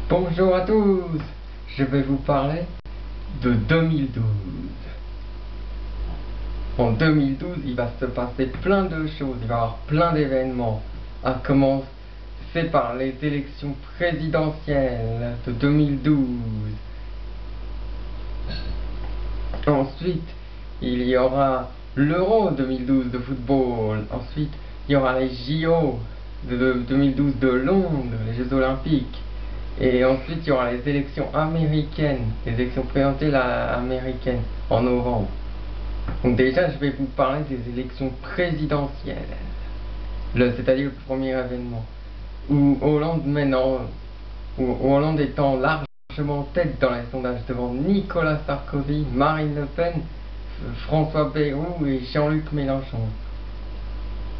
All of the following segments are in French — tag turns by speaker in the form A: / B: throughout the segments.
A: Bonjour à tous, je vais vous parler de 2012. En 2012, il va se passer plein de choses, il va y avoir plein d'événements, à commencer par les élections présidentielles de 2012. Ensuite, il y aura l'Euro 2012 de football. Ensuite, il y aura les JO de 2012 de Londres, les Jeux Olympiques. Et ensuite, il y aura les élections américaines, les élections présidentielles américaines en novembre. Donc déjà, je vais vous parler des élections présidentielles, c'est-à-dire le premier événement, où Hollande étant largement en tête dans les sondages devant Nicolas Sarkozy, Marine Le Pen, François Bayrou et Jean-Luc Mélenchon.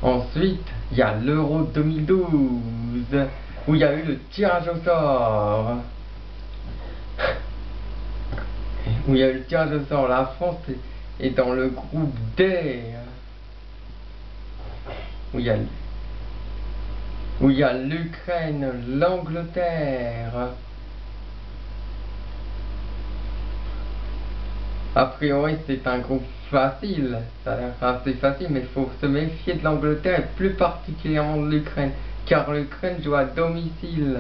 A: Ensuite, il y a l'Euro 2012, où il y a eu le tirage au sort. La France est dans le groupe D, où il y a l'Ukraine, l'Angleterre. A priori, c'est un groupe facile, ça a l'air assez facile, mais il faut se méfier de l'Angleterre et plus particulièrement de l'Ukraine, car l'Ukraine joue à domicile.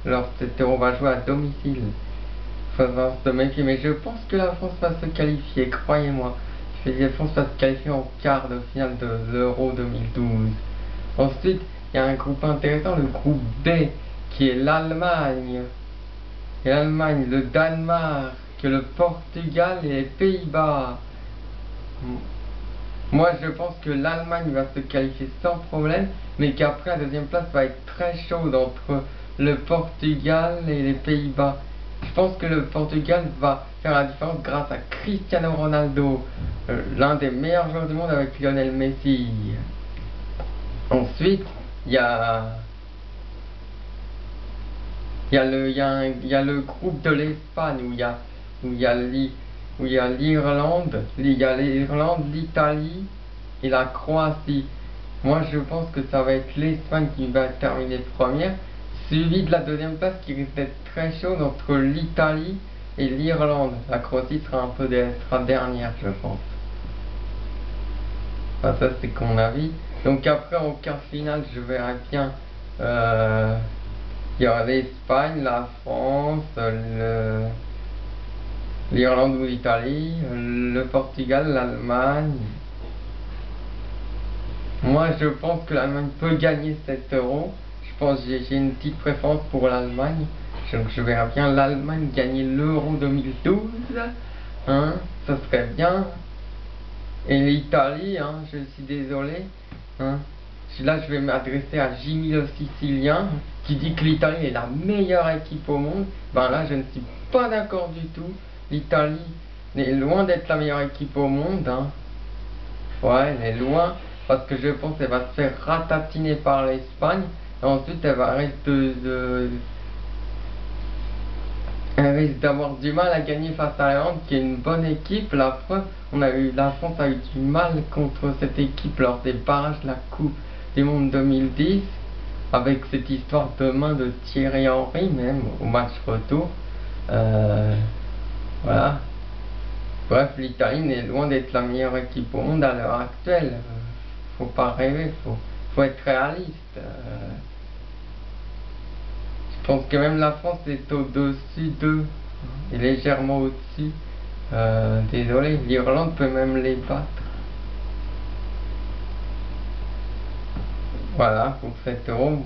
A: Alors cet euro va jouer à domicile. Il faut se méfier, mais je pense que la France va se qualifier, croyez-moi. La France va se qualifier en quart de finale de l'Euro 2012. Ensuite, il y a un groupe intéressant, le groupe B, qui est l'Allemagne. Et l'Allemagne, le Danemark, le Portugal et les Pays-Bas. Moi, je pense que l'Allemagne va se qualifier sans problème, mais qu'après la deuxième place va être très chaude entre le Portugal et les Pays-Bas. Je pense que le Portugal va faire la différence grâce à Cristiano Ronaldo, l'un des meilleurs joueurs du monde avec Lionel Messi. Ensuite, il y a le groupe de l'Espagne où il y a l'Irlande, l'Italie et la Croatie. Moi, je pense que ça va être l'Espagne qui va terminer première, suivi de la deuxième place qui risque d'être très chaude entre l'Italie et l'Irlande. La Croatie sera dernière, je pense. Enfin, ça, c'est mon avis. Donc après, en quart finale, je verrai bien. Il y aura l'Espagne, la France, l'Irlande ou l'Italie, le Portugal, l'Allemagne. Moi, je pense que l'Allemagne peut gagner cet euro. Je pense que j'ai une petite préférence pour l'Allemagne. Donc je verrai bien l'Allemagne gagner l'euro 2012. Hein, ça serait bien. Et l'Italie, hein, je suis désolé. Hein. Là, je vais m'adresser à Jimmy le Sicilien, qui dit que l'Italie est la meilleure équipe au monde. Ben là, je ne suis pas d'accord du tout. L'Italie est loin d'être la meilleure équipe au monde. Hein. Ouais, elle est loin, parce que je pense qu'elle va se faire ratatiner par l'Espagne. Et ensuite, elle risque d'avoir du mal à gagner face à la Hollande, qui est une bonne équipe. La preuve, la France a eu du mal contre cette équipe lors des barrages de la Coupe du Monde 2010, avec cette histoire de main de Thierry Henry, même au match retour. Voilà. Bref, l'Italie est loin d'être la meilleure équipe au monde à l'heure actuelle. Faut pas rêver, faut être réaliste. Je pense que même la France est au-dessus d'eux, et légèrement au-dessus. Désolé, l'Irlande peut même les battre. Voilà, pour cet euro.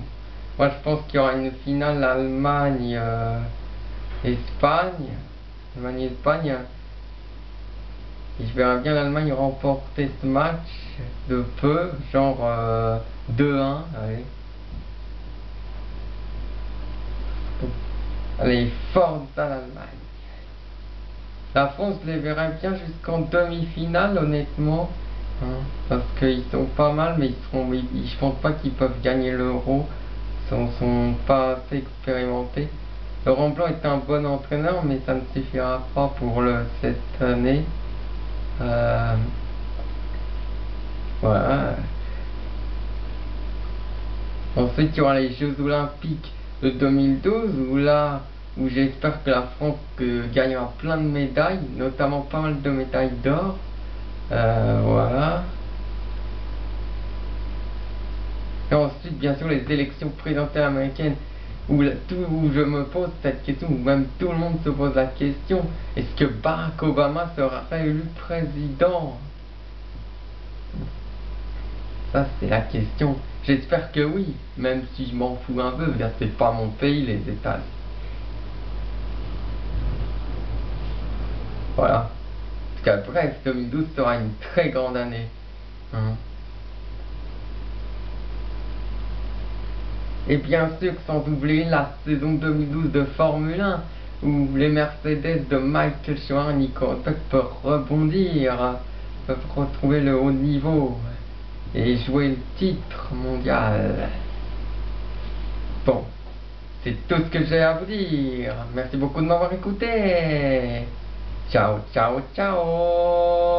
A: Moi, je pense qu'il y aura une finale Allemagne-Espagne. Allemagne-Espagne. Et je verrai bien l'Allemagne remporter ce match de peu, genre 2-1. Allez. Allez, force à l'Allemagne. La France, je les verrai bien jusqu'en demi-finale, honnêtement. Hein, parce qu'ils sont pas mal, mais je pense pas qu'ils peuvent gagner l'euro. Ils sont pas assez expérimentés. Laurent Blanc est un bon entraîneur, mais ça ne suffira pas pour cette année. Voilà. Ensuite, il y aura les Jeux Olympiques de 2012, où là, où j'espère que la France gagnera plein de médailles, notamment pas mal de médailles d'or. Voilà. Et ensuite, bien sûr, les élections présidentielles américaines, où je me pose cette question, où même tout le monde se pose la question, est-ce que Barack Obama sera réélu président? Ça, c'est la question. J'espère que oui, même si je m'en fous un peu, car c'est pas mon pays, les États. Voilà. Parce qu'après, 2012 sera une très grande année. Hein. Et bien sûr, sans oublier la saison 2012 de Formule 1, où les Mercedes de Michael Schumacher et Nico Rosberg peuvent rebondir, peuvent retrouver le haut niveau et jouer le titre mondial. Bon, c'est tout ce que j'ai à vous dire. Merci beaucoup de m'avoir écouté. Ciao, ciao, ciao.